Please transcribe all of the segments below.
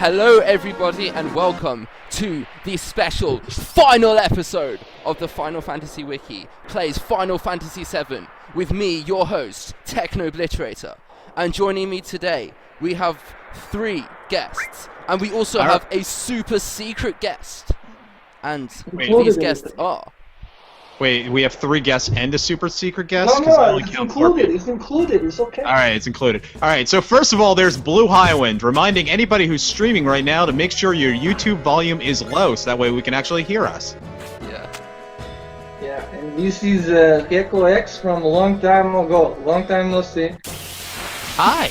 Hello everybody and welcome to the special final episode of the Final Fantasy Wiki plays Final Fantasy VII with me, your host, Techno Obliterator. And joining me today, we have 3 guests, and we also have a super secret guest. And these guests are... Wait, we have 3 guests and a super secret guest? No, it's included. It's included. It's okay. Alright, it's included. Alright, so first of all, there's Blue Highwind, reminding anybody who's streaming right now to make sure your YouTube volume is low, so that way we can actually hear us. Yeah, and this is Gecko X from a long time ago. Long time no see. Hi!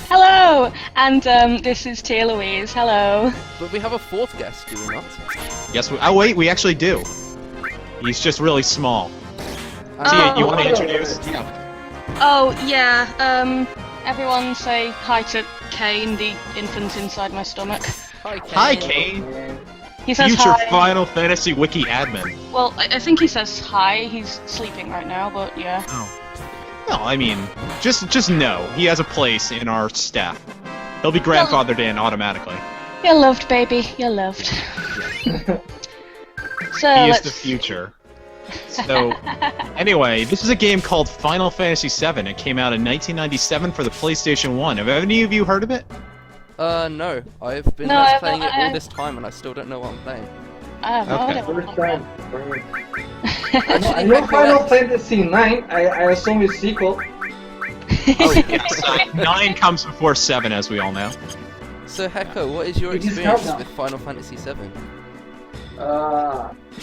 Hello! And this is Tia Louise. Hello. But we have a 4th guest, do we not? Yes, we actually do. He's just really small. Tia, you want to introduce? Oh, yeah. Everyone say hi to Kane, the infant inside my stomach. Hi, Kane. Hi, Kane! He says Future hi. Final Fantasy Wiki admin. Well, I think he says hi. He's sleeping right now, but yeah. Oh. No, I mean, just know, he has a place in our staff. He'll be grandfathered in automatically. You're loved, baby. You're loved. So He is the future. So, anyway, this is a game called Final Fantasy VII. It came out in 1997 for the PlayStation 1. Have any of you heard of it? No. I've been playing it all this time and I still don't know what I'm playing. I have no idea. First time. I know Final Fantasy 9. I assume it's sequel. Oh, yes. 9 comes before 7, as we all know. So, Heko, what is your experience with Final Fantasy VII?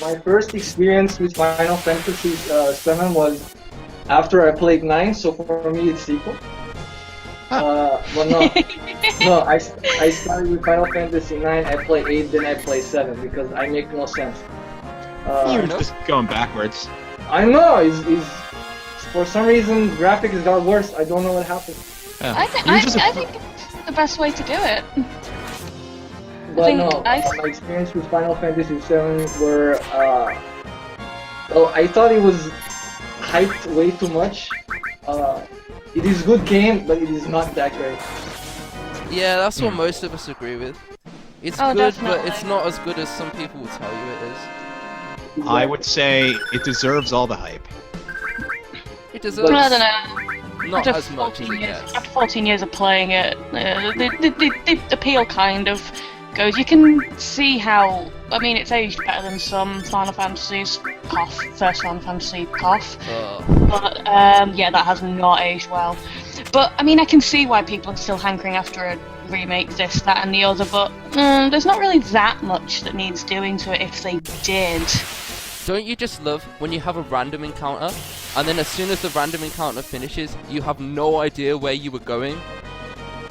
My first experience with Final Fantasy 7 was after I played 9, so for me it's sequel. Well, no, I started with Final Fantasy 9, I play 8, then I play 7, because I make no sense. You're just going backwards. I know, it's for some reason graphics got worse, I don't know what happened. Yeah. I think it's the best way to do it. But no, my experience with Final Fantasy 7 were, well, I thought it was hyped way too much. It is a good game, but it is not that great. Yeah, that's what most of us agree with. It's good, definitely. but it's not as good as some people will tell you it is. Exactly. I would say it deserves all the hype. It deserves I don't know. not After as much as 14 it years, gets. after 14 years of playing it, the appeal kind of goes. You can see how, I mean, it's aged better than some Final Fantasies. Cough. First Final Fantasy, cough. But, yeah, that has not aged well. But, I mean, I can see why people are still hankering after a remake, this, that, and the other, but there's not really that much that needs doing to it if they did. Don't you just love when you have a random encounter, and then as soon as the random encounter finishes, you have no idea where you were going?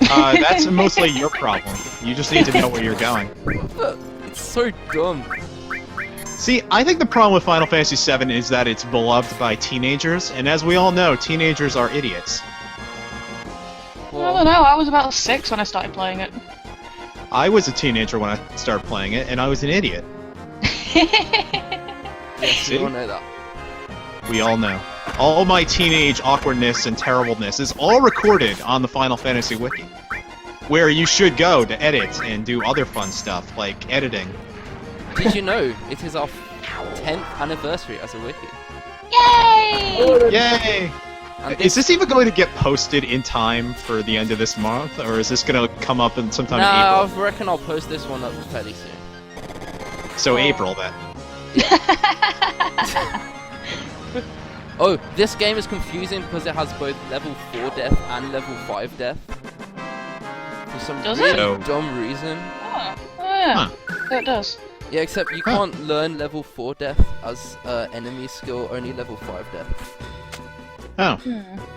That's mostly your problem. You just need to know where you're going. It's so dumb. See, I think the problem with Final Fantasy VII is that it's beloved by teenagers, and as we all know, teenagers are idiots. I don't know, I was about 6 when I started playing it. I was a teenager when I started playing it, and I was an idiot. Yes, we all know that. We all know. All my teenage awkwardness and terribleness is all recorded on the Final Fantasy Wiki, where you should go to edit and do other fun stuff, like editing. Did you know it is our 10th anniversary as a wiki? Yay! Yay! And Is this even going to get posted in time for the end of this month, or is this going to come up in sometime in I April? reckon I'll post this one up fairly soon. So April, then. Oh, this game is confusing because it has both level 4 death and level 5 death. For some Does really it? dumb reason. Oh, yeah. So it does. Yeah, except you can't learn level 4 death as enemy skill, only level 5 death. Oh.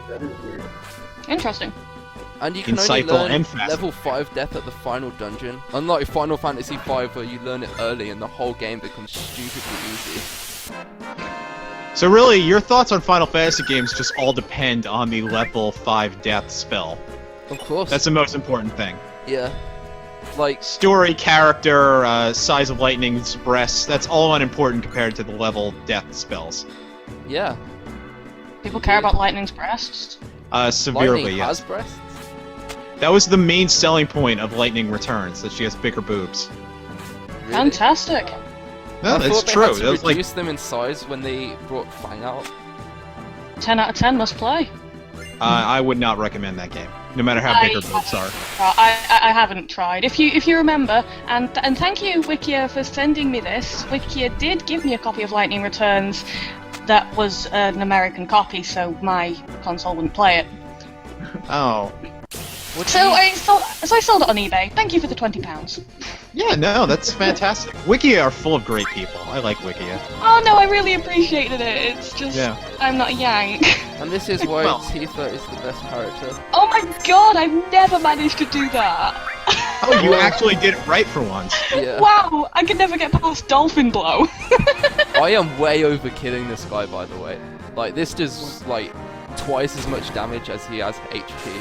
That is weird. Interesting. And you can Insightful only learn and fast. level 5 death at the final dungeon. Unlike Final Fantasy V where you learn it early and the whole game becomes stupidly easy. So really, your thoughts on Final Fantasy games just all depend on the level 5 death spell. Of course. That's the most important thing. Yeah. Like, Story, character, size of lightning's breasts, that's all unimportant compared to the level death spells. yeah. People care about Lightning's breasts. Severely, Lightning yes. has breasts? That was the main selling point of Lightning Returns, that she has bigger boobs. Really? Fantastic. No, I that's thought they true. had to That was like, reduce them in size when they brought Fang out. 10 out of 10 must play. I would not recommend that game, no matter how big her boobs are. I haven't tried. If you remember, and thank you Wikia for sending me this. Wikia did give me a copy of Lightning Returns that was an American copy, so my console wouldn't play it. Oh. So I sold it on eBay. Thank you for the £20. Yeah, no, that's fantastic. Wikia are full of great people. I like Wikia. Oh no, I really appreciated it. It's just I'm not a Yank. And this is why Well. Tifa is the best character. Oh my god, I've never managed to do that. Oh, you actually did it right for once. Yeah. Wow, I can never get past Dolphin Blow. I am way overkilling this guy, by the way. Like, this does, like, twice as much damage as he has HP.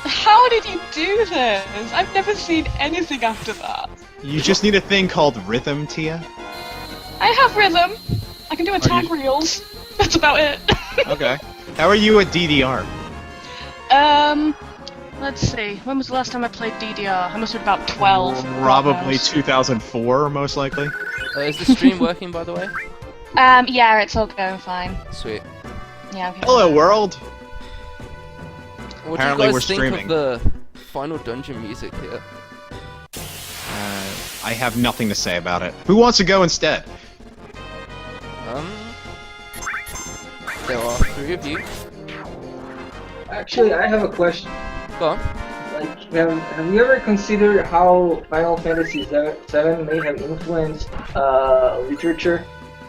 How did you do this? I've never seen anything after that. You just need a thing called rhythm, Tia. I have rhythm. I can do attack you- reels. That's about it. Okay. How are you at DDR? Let's see. When was the last time I played DDR? I must have been about 12. Probably knows. 2004, most likely. Is the stream working, by the way? Yeah, it's all going fine. Sweet. Yeah, okay. Hello, world. What Apparently do you we're guys think streaming. of the final dungeon music here? I have nothing to say about it. Who wants to go instead? There are 3 of you. Actually, I have a question. Go on. Like, have you ever considered how Final Fantasy VII may have influenced literature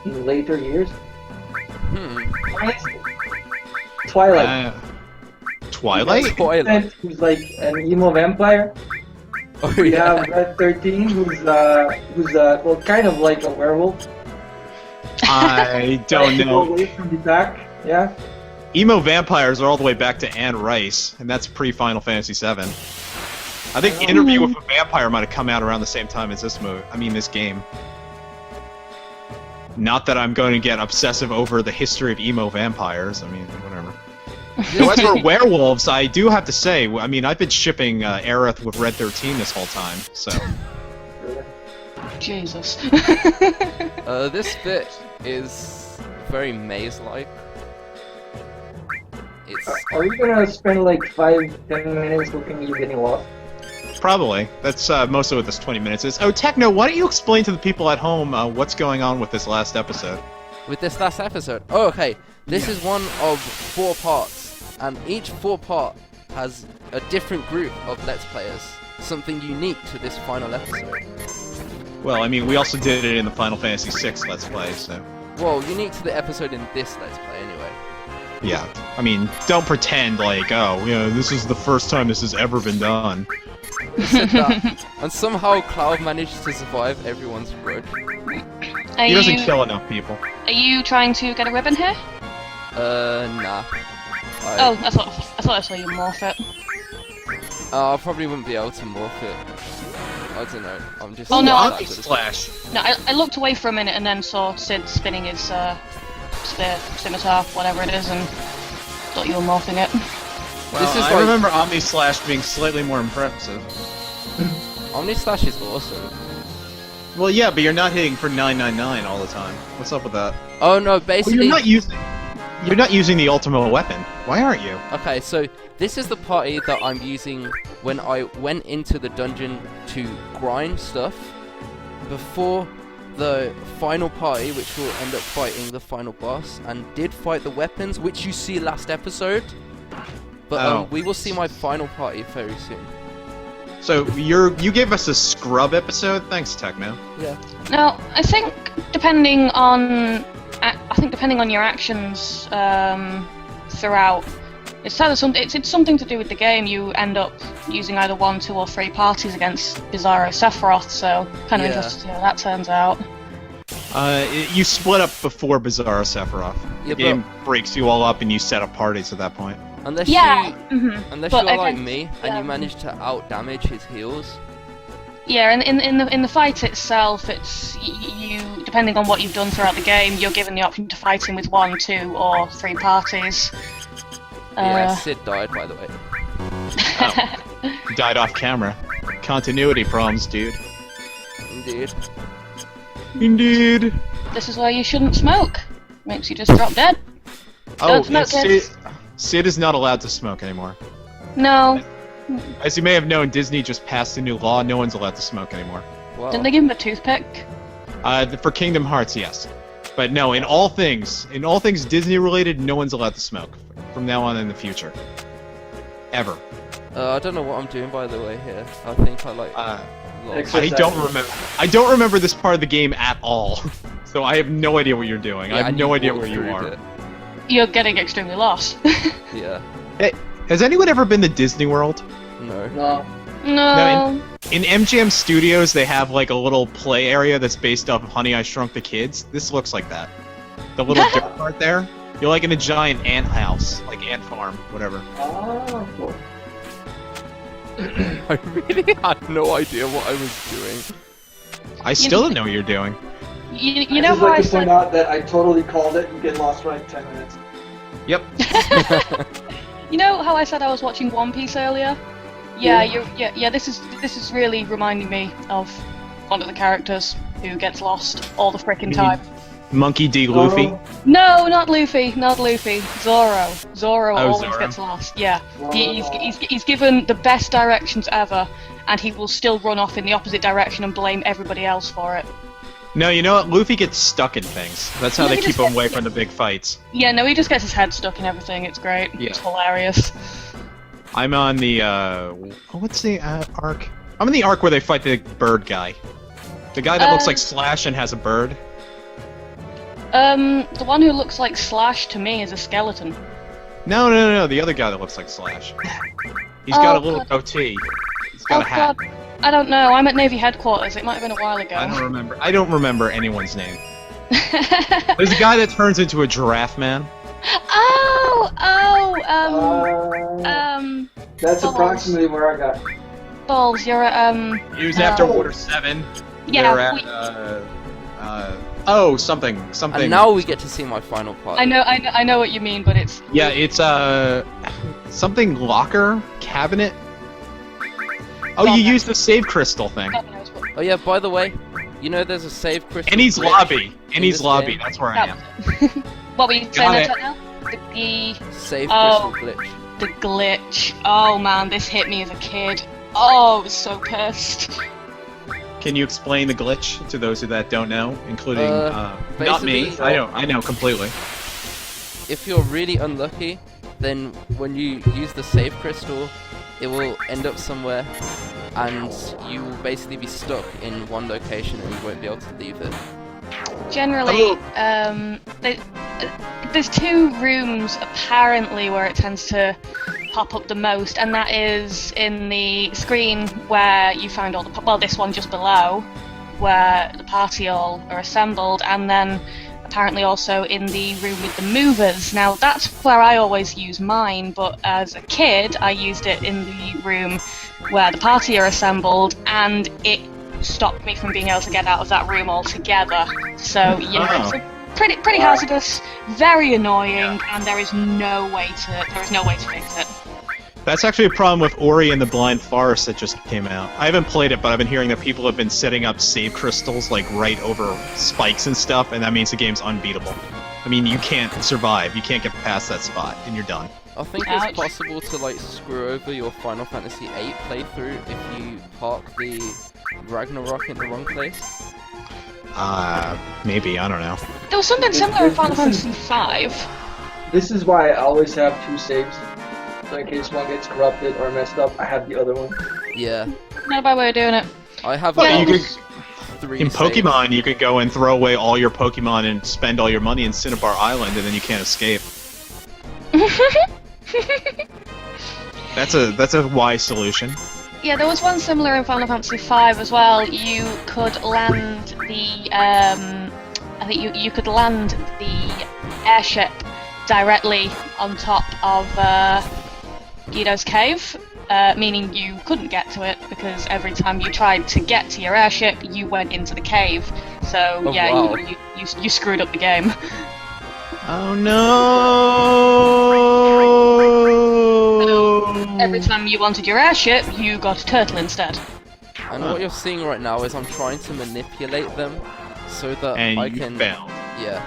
in later years? For instance, Twilight. Twilight? Twilight. Who's like an emo vampire. Oh We yeah. have Red 13, who's well, kind of like a werewolf. I don't Go know. away from the pack. Yeah. Emo vampires are all the way back to Anne Rice, and that's pre-Final Fantasy VII. I think Interview with a Vampire might have come out around the same time as this this game. Not that I'm going to get obsessive over the history of emo vampires. I mean, whatever. Though as for werewolves, I do have to say, I mean, I've been shipping Aerith with Red 13 this whole time, so... Jesus. This bit is very maze-like. It's Are you gonna spend like 5-10 minutes looking at you getting lost? Probably. That's most of what this 20 minutes is. Oh, Techno, why don't you explain to the people at home what's going on with this last episode? with this last episode. Oh, okay. This is one of 4 parts, and each 4-part has a different group of Let's Players. Something unique to this final episode. Well, I mean, we also did it in the Final Fantasy VI Let's Play, so... Well, unique to the episode in this Let's Play, anyway. Yeah. I mean, don't pretend like, oh, this is the first time this has ever been done. They said that, and somehow Cloud managed to survive everyone's grudge. Are He doesn't you, kill enough people. Are you trying to get a ribbon here? Nah. Oh, I thought I saw you morph it. I probably wouldn't be able to morph it. I don't know. I'm just. Oh, no, that I'll- sort of- Slash. No, I looked away for a minute and then saw Sid spinning his spear, scimitar, whatever it is, and thought you were morphing it. Well, This is I like- remember Omni Slash being slightly more impressive. Omnislash is awesome. Well, yeah, but you're not hitting for 999 all the time. What's up with that? Oh no, Well, basically. you're not using the ultimate weapon. Why aren't you? Okay, so this is the party that I'm using when I went into the dungeon to grind stuff before the final party, which will end up fighting the final boss, and did fight the weapons, which you see last episode. But we will see my final party very soon. So you gave us a scrub episode. Thanks, Techno. Yeah. Now, I think depending on your actions throughout, it's something to do with the game. You end up using either 1, 2, or 3 parties against Bizarro Sephiroth. So kind of Yeah. interested to see how that turns out. You split up before Bizarro Sephiroth. Yeah, The game breaks you all up, and you set up parties at that point. Unless Yeah. you, unless But you're like against, me and you manage to out damage his heals. Yeah, and in the fight itself, it's you depending on what you've done throughout the game, you're given the option to fight him with 1, 2, or 3 parties. Yeah, Sid died, by the way. Died off camera. Continuity problems, dude. Indeed. Indeed. This is why you shouldn't smoke. Makes you just drop dead. Oh, Don't smoke, kids. Sid is not allowed to smoke anymore. No. As you may have known, Disney just passed a new law. No one's allowed to smoke anymore. Wow. Didn't they give him a toothpick? For Kingdom Hearts, yes. But no, in all things Disney related, no one's allowed to smoke from now on in the future. Ever. I don't know what I'm doing by the way here. I think I like. lost. I don't remember this part of the game at all. So I have no idea what you're doing. Yeah, I have and no idea walked where you through are. it. You're getting extremely lost. Yeah. Hey, has anyone ever been to Disney World? No. No. No. In MGM Studios, they have like a little play area that's based off of Honey, I Shrunk the Kids. This looks like that. The little dirt part there. You're like in a giant ant house, like ant farm, whatever. Oh, cool. I really had no idea what I was doing. I still don't know what you're doing. You I know just how like I to point said... out that I totally called it and get lost for like 10 minutes. Yep. You know how I said I was watching One Piece earlier? Yeah, this is really reminding me of one of the characters who gets lost all the frickin' time. Monkey D. Luffy. No, not Luffy, Zoro. Zoro always Zoro. gets lost. Yeah, he's given the best directions ever, and he will still run off in the opposite direction and blame everybody else for it. No, you know what? Luffy gets stuck in things. That's how No, they he keep just him gets- away from the big fights. Yeah, no, he just gets his head stuck in everything. It's great. Yeah. It's hilarious. I'm on the, what's the arc? I'm in the arc where they fight the bird guy. The guy that looks like Slash and has a bird. The one who looks like Slash to me is a skeleton. No, the other guy that looks like Slash. He's got a little God. goatee. He's got Oh a hat. god, I don't know. I'm at Navy headquarters. It might have been a while ago. I don't remember anyone's name. There's a guy that turns into a giraffe man. That's Balls. approximately where I got. Balls, you're at, He was after Water 7. Yeah, They're at, something. And now we get to see my final part. I know what you mean, but it's... Yeah, it's, something locker? Cabinet? Oh, you used the save crystal thing. God knows what... Oh yeah, by the way, you know there's a save crystal. Annie's glitch lobby. in Annie's this lobby, game. that's where I am. What were you saying Got there it. right now? The Save Oh. crystal glitch. the glitch. Oh man, this hit me as a kid. Oh, I was so pissed. Can you explain the glitch to those that don't know, including not me? basically- I know completely. If you're really unlucky, then when you use the save crystal, it will end up somewhere, and you will basically be stuck in one location and you won't be able to leave it. Generally, there's two rooms apparently where it tends to pop up the most, and that is in the screen where you find all the this one just below, where the party all are assembled, and then apparently also in the room with the movers. Now that's where I always use mine, but as a kid I used it in the room where the party are assembled, and it stopped me from being able to get out of that room altogether. So yeah, it's pretty hazardous, very annoying, and there is no way to fix it. That's actually a problem with Ori and the Blind Forest that just came out. I haven't played it, but I've been hearing that people have been setting up save crystals like right over spikes and stuff, and that means the game's unbeatable. I mean, you can't survive. You can't get past that spot, and you're done. I think Ouch. it's possible to like screw over your Final Fantasy VIII playthrough if you park the Ragnarok in the wrong place. Maybe, I don't know. There was something similar in Final Fantasy V. This is why I always have two saves. So in case one gets corrupted or messed up, I have the other one. Yeah, Not a bad way of doing it. I have Well, about you 3 In saves. Pokemon, you could go and throw away all your Pokemon and spend all your money in Cinnabar Island, and then you can't escape. That's a wise solution. Yeah, there was one similar in Final Fantasy V as well. You could land the I think you could land the airship directly on top of Guido's cave, meaning you couldn't get to it because every time you tried to get to your airship, you went into the cave. So Oh, yeah, wow. you screwed up the game. Oh no! every time you wanted your airship, you got a turtle instead. And what you're seeing right now is I'm trying to manipulate them so that And I you can. failed. Yeah,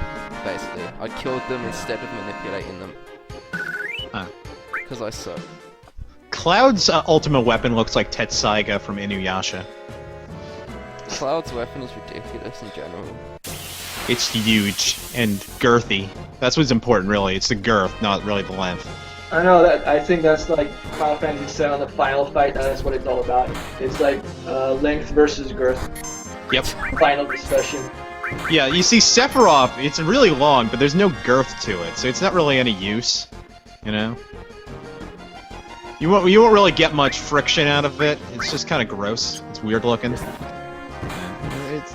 basically, I killed them instead of manipulating them. Huh. Because I suck. Cloud's ultimate weapon looks like Tetsaiga from Inuyasha. Cloud's weapon is ridiculous in general. It's huge and girthy. That's what's important, really. It's the girth, not really the length. I know that. I think that's like Final Fantasy VII, the final fight. That's what it's all about. It's like length versus girth. Yep. Final discussion. Yeah, you see, Sephiroth, it's really long, but there's no girth to it, so it's not really any use. You know? You won't really get much friction out of it. It's just kind of gross. It's weird looking.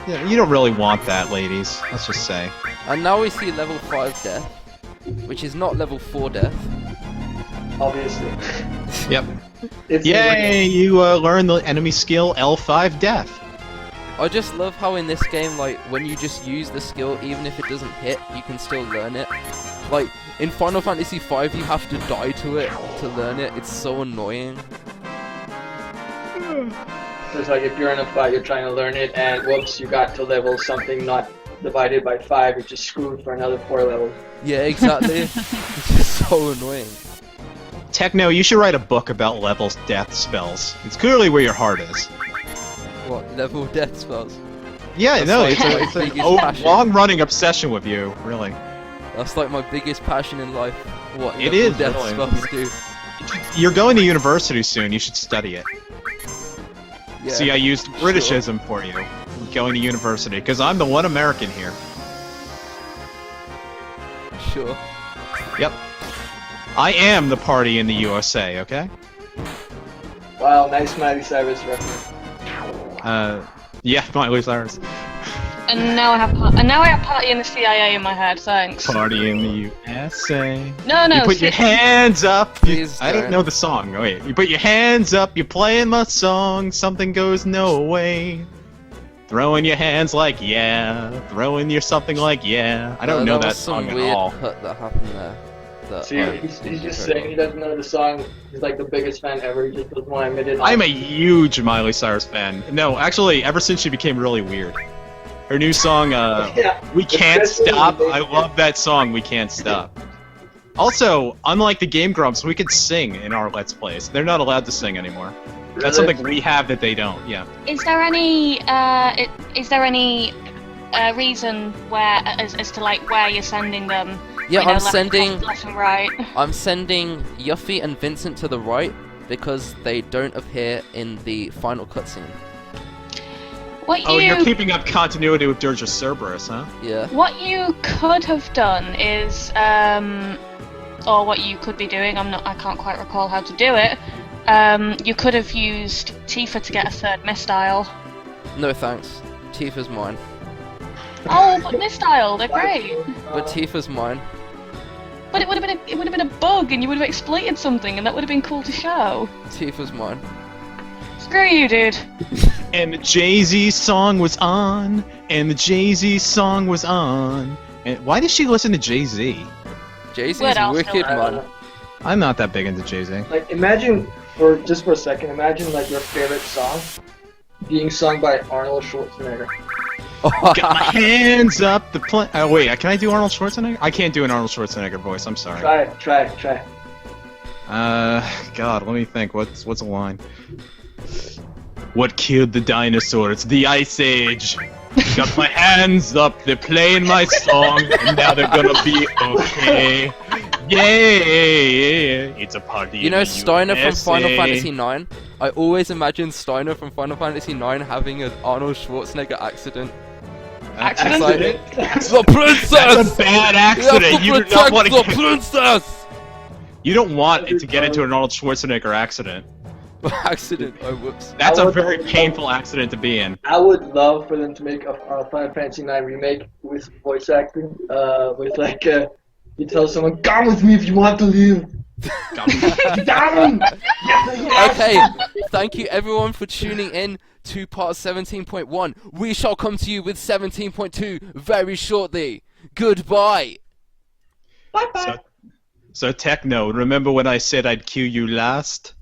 You don't really want that, ladies. Let's just say. And now we see level 5 death, which is not level 4 death. Obviously. Yep. It's Yay! You learn the enemy skill L5 Death. I just love how in this game, like, when you just use the skill, even if it doesn't hit, you can still learn it. Like, in Final Fantasy V, you have to die to it to learn it. It's so annoying. It's like if you're in a fight, you're trying to learn it, and whoops, you got to level something not divided by 5, you're just screwed for another 4 levels. Yeah, exactly. It's just so annoying. Techno, you should write a book about levels death spells. It's clearly where your heart is. What, level death spells? Yeah, That's no, like it's my a biggest passion. long-running obsession with you, really. That's like my biggest passion in life. What It level is, death really. spells do. You're going to university soon, you should study it. Yeah, See, I used Britishism for you. Going to university, because I'm the one American here. sure. Yep. I am the party in the USA, okay? Wow, nice Miley Cyrus reference. Yeah, Miley Cyrus. And now I have party in the CIA in my head. Thanks. Party in the USA. No, You put your hands up. Please I don't don't. know the song. Oh, wait. You put your hands up. You're playing my song. Something goes no way. Throwing your hands like yeah. Throwing your something like yeah. I don't know that was song some at weird all. cut that happened there. That See, he's just saying he doesn't know the song. He's like the biggest fan ever. He just doesn't want to admit it. I'm a huge Miley Cyrus fan. No, actually, ever since she became really weird. Her new song, Yeah, We Can't especially Stop. when they- I love that song, We Can't Stop. Also, unlike the Game Grumps, we could sing in our Let's Plays. They're not allowed to sing anymore. That's Really? something we have that they don't, yeah. Is there any reason where as to like where you're sending them? Yeah, You know, I'm left, sending left and right. I'm sending Yuffie and Vincent to the right because they don't appear in the final cutscene. Oh, you're keeping up continuity with Dirge of Cerberus, huh? Yeah. What you could have done is, or what you could be doing, I can't quite recall how to do it. You could have used Tifa to get a third Mistile. No thanks. Tifa's mine. Oh, but Mistile, they're great. But Tifa's mine. But it would have been a bug, and you would have exploited something, and that would have been cool to show. Tifa's mine. Screw you, dude. And the Jay-Z song was on, and the Jay-Z song was on. And why did she listen to Jay-Z? Jay-Z's What else? wicked, man. I'm not that big into Jay-Z. Like, imagine, for just for a second, imagine like your favorite song being sung by Arnold Schwarzenegger. Got my hands up the oh wait, can I do Arnold Schwarzenegger? I can't do an Arnold Schwarzenegger voice, I'm sorry. Try it. God, let me think, what's a line? What killed the dinosaurs? The Ice Age! Got my hands up, they're playing my song, and now they're gonna be okay. Yay! It's a party. You know in the Steiner from USA. Final Fantasy IX? I always imagine Steiner from Final Fantasy IX having an Arnold Schwarzenegger accident. Accident? The princess! That's a bad accident! You do not want the to princess! You don't want it to get into an Arnold Schwarzenegger accident. Accident. Oh, whoops. That's a very painful accident to be in. I would love for them to make a Final Fantasy IX remake with voice acting, with like, you tell someone, "Come with me if you want to live." Down! Okay, thank you everyone for tuning in to part 17.1. We shall come to you with 17.2 very shortly. Goodbye. Bye bye. So Techno, remember when I said I'd cue you last?